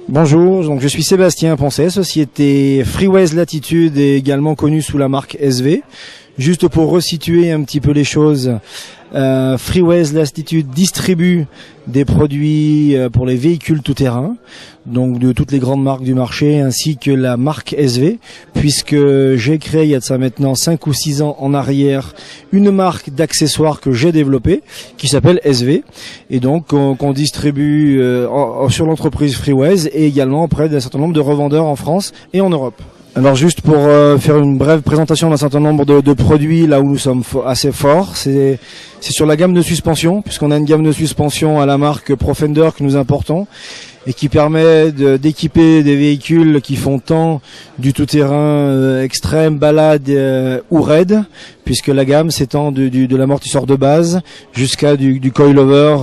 Bonjour, donc je suis Sébastien Poncet, société Freeways Latitude et également connue sous la marque SV. Juste pour resituer un petit peu les choses, Freeways Latitude distribue des produits pour les véhicules tout-terrain, donc de toutes les grandes marques du marché, ainsi que la marque SV, puisque j'ai créé il y a de ça maintenant 5 ou 6 ans en arrière une marque d'accessoires que j'ai développée qui s'appelle SV, et donc qu'on distribue sur l'entreprise Freeways et également auprès d'un certain nombre de revendeurs en France et en Europe. Alors juste pour faire une brève présentation d'un certain nombre de produits là où nous sommes assez forts, c'est sur la gamme de suspension, puisqu'on a une gamme de suspension à la marque Profender que nous importons et qui permet d'équiper des véhicules qui font tant du tout-terrain extrême, balade ou raid, puisque la gamme s'étend de l'amortisseur de base jusqu'à du coilover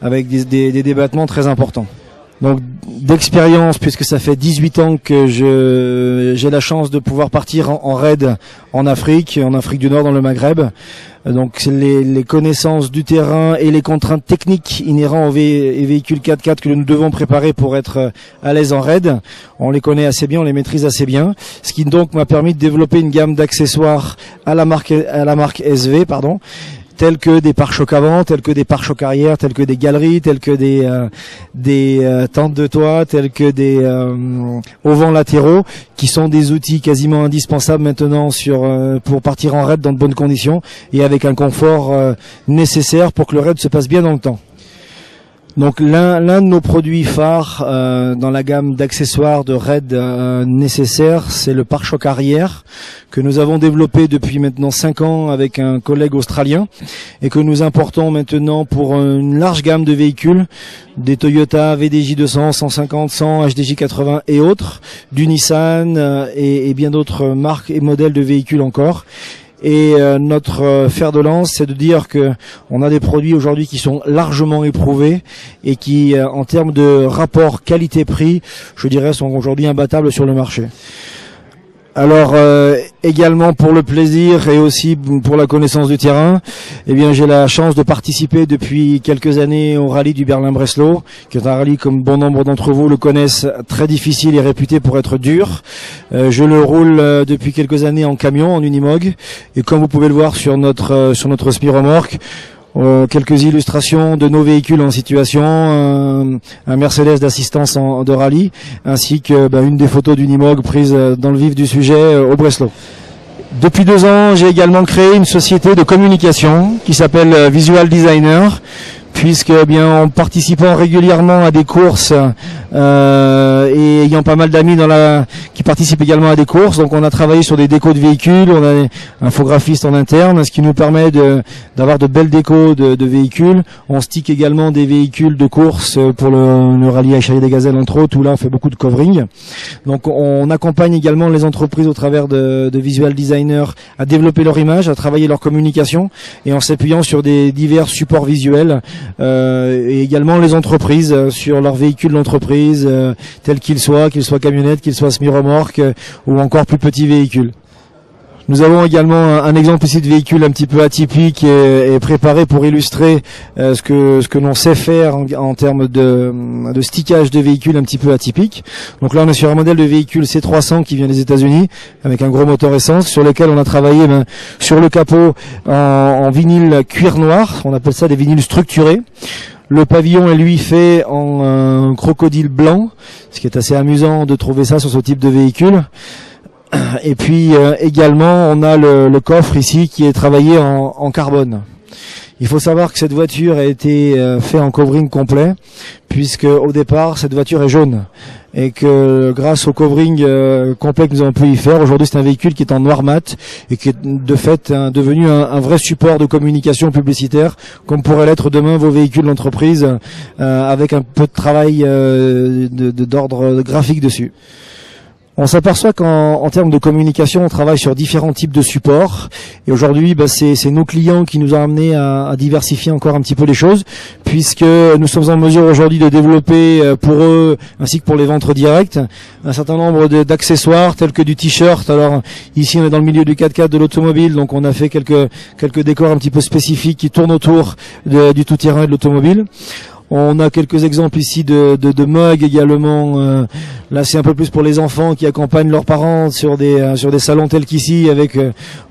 avec des débattements très importants. Donc d'expérience, puisque ça fait 18 ans que j'ai la chance de pouvoir partir en raid en Afrique du Nord, dans le Maghreb. Donc les connaissances du terrain et les contraintes techniques inhérentes aux véhicules 4x4 que nous devons préparer pour être à l'aise en raid, on les connaît assez bien, on les maîtrise assez bien. Ce qui donc m'a permis de développer une gamme d'accessoires à la marque SV, tels que des pare-chocs avant, tels que des pare-chocs arrière, tels que des galeries, tels que des tentes de toit, tels que des auvents latéraux, qui sont des outils quasiment indispensables maintenant pour partir en raid dans de bonnes conditions et avec un confort nécessaire pour que le raid se passe bien dans le temps. Donc l'un de nos produits phares dans la gamme d'accessoires de raid nécessaires, c'est le pare-choc arrière que nous avons développé depuis maintenant 5 ans avec un collègue australien et que nous importons maintenant pour une large gamme de véhicules, des Toyota VDJ 200, 150, 100, HDJ 80 et autres, du Nissan et bien d'autres marques et modèles de véhicules encore. Et notre fer de lance, c'est de dire que on a des produits aujourd'hui qui sont largement éprouvés et qui, en termes de rapport qualité-prix, je dirais, sont aujourd'hui imbattables sur le marché. Alors également pour le plaisir et aussi pour la connaissance du terrain, eh bien j'ai la chance de participer depuis quelques années au rallye du Berlin-Breslau, qui est un rallye, comme bon nombre d'entre vous le connaissent, très difficile et réputé pour être dur. Je le roule depuis quelques années en camion, en Unimog, et comme vous pouvez le voir sur notre semi-remorque, quelques illustrations de nos véhicules en situation, un Mercedes d'assistance de rallye, ainsi que une des photos d'Unimog prises dans le vif du sujet au Breslau. Depuis 2 ans, j'ai également créé une société de communication qui s'appelle Visual Designer, puisque en participant régulièrement à des courses et ayant pas mal d'amis qui participent également à des courses, donc on a travaillé sur des décos de véhicules, on a un infographiste en interne, ce qui nous permet d'avoir de belles décos de véhicules. On stick également des véhicules de course pour le rallye Aïchaï des Gazelles entre autres, où là on fait beaucoup de covering. Donc on accompagne également les entreprises au travers de visual designers à développer leur image, à travailler leur communication et en s'appuyant sur des divers supports visuels. Et également les entreprises sur leurs véhicules d'entreprise, tels qu'ils soient camionnettes, qu'ils soient semi-remorques ou encore plus petits véhicules. Nous avons également un exemple ici de véhicule un petit peu atypique et préparé pour illustrer ce que l'on sait faire en termes de stickage de véhicules un petit peu atypique. Donc là on est sur un modèle de véhicule C300 qui vient des États-Unis avec un gros moteur essence sur lequel on a travaillé sur le capot en vinyle cuir noir, on appelle ça des vinyles structurés. Le pavillon est lui fait en crocodile blanc, ce qui est assez amusant de trouver ça sur ce type de véhicule. Et puis également on a le coffre ici qui est travaillé en carbone. Il faut savoir que cette voiture a été faite en covering complet, puisque au départ cette voiture est jaune et que grâce au covering complet que nous avons pu y faire, aujourd'hui c'est un véhicule qui est en noir mat et qui est de fait devenu un vrai support de communication publicitaire, comme pourraient l'être demain vos véhicules d'entreprise avec un peu de travail d'ordre graphique dessus. On s'aperçoit qu'en termes de communication, on travaille sur différents types de supports. Et aujourd'hui, c'est nos clients qui nous ont amenés à diversifier encore un petit peu les choses, puisque nous sommes en mesure aujourd'hui de développer pour eux, ainsi que pour les ventes directes, un certain nombre d'accessoires tels que du t-shirt. Alors ici, on est dans le milieu du 4x4 de l'automobile, donc on a fait quelques décors un petit peu spécifiques qui tournent autour du tout-terrain et de l'automobile. On a quelques exemples ici de mugs également. Là, c'est un peu plus pour les enfants qui accompagnent leurs parents sur des salons tels qu'ici, avec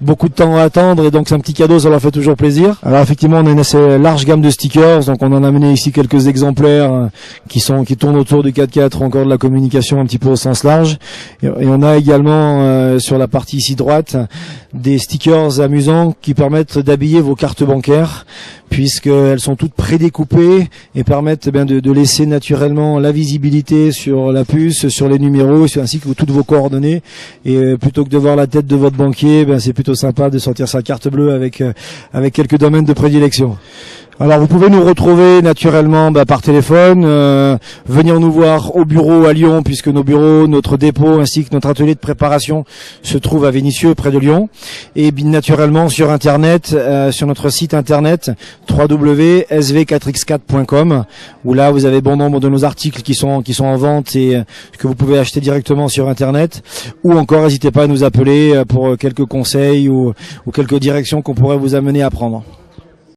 beaucoup de temps à attendre, et donc c'est un petit cadeau, ça leur fait toujours plaisir. Alors effectivement, on a une assez large gamme de stickers, donc on en a amené ici quelques exemplaires qui tournent autour du 4x4, encore de la communication un petit peu au sens large. Et on a également sur la partie ici droite des stickers amusants qui permettent d'habiller vos cartes bancaires, puisqu'elles sont toutes prédécoupées et permettent de laisser naturellement la visibilité sur la puce, sur les numéros, ainsi que toutes vos coordonnées. Et plutôt que de voir la tête de votre banquier, c'est plutôt sympa de sortir sa carte bleue avec quelques domaines de prédilection. Alors vous pouvez nous retrouver naturellement par téléphone, venir nous voir au bureau à Lyon, puisque nos bureaux, notre dépôt ainsi que notre atelier de préparation se trouvent à Vénissieux, près de Lyon, et naturellement sur internet, sur notre site internet www.sv4x4.com, où là vous avez bon nombre de nos articles qui sont en vente et que vous pouvez acheter directement sur internet, ou encore n'hésitez pas à nous appeler pour quelques conseils ou quelques directions qu'on pourrait vous amener à prendre.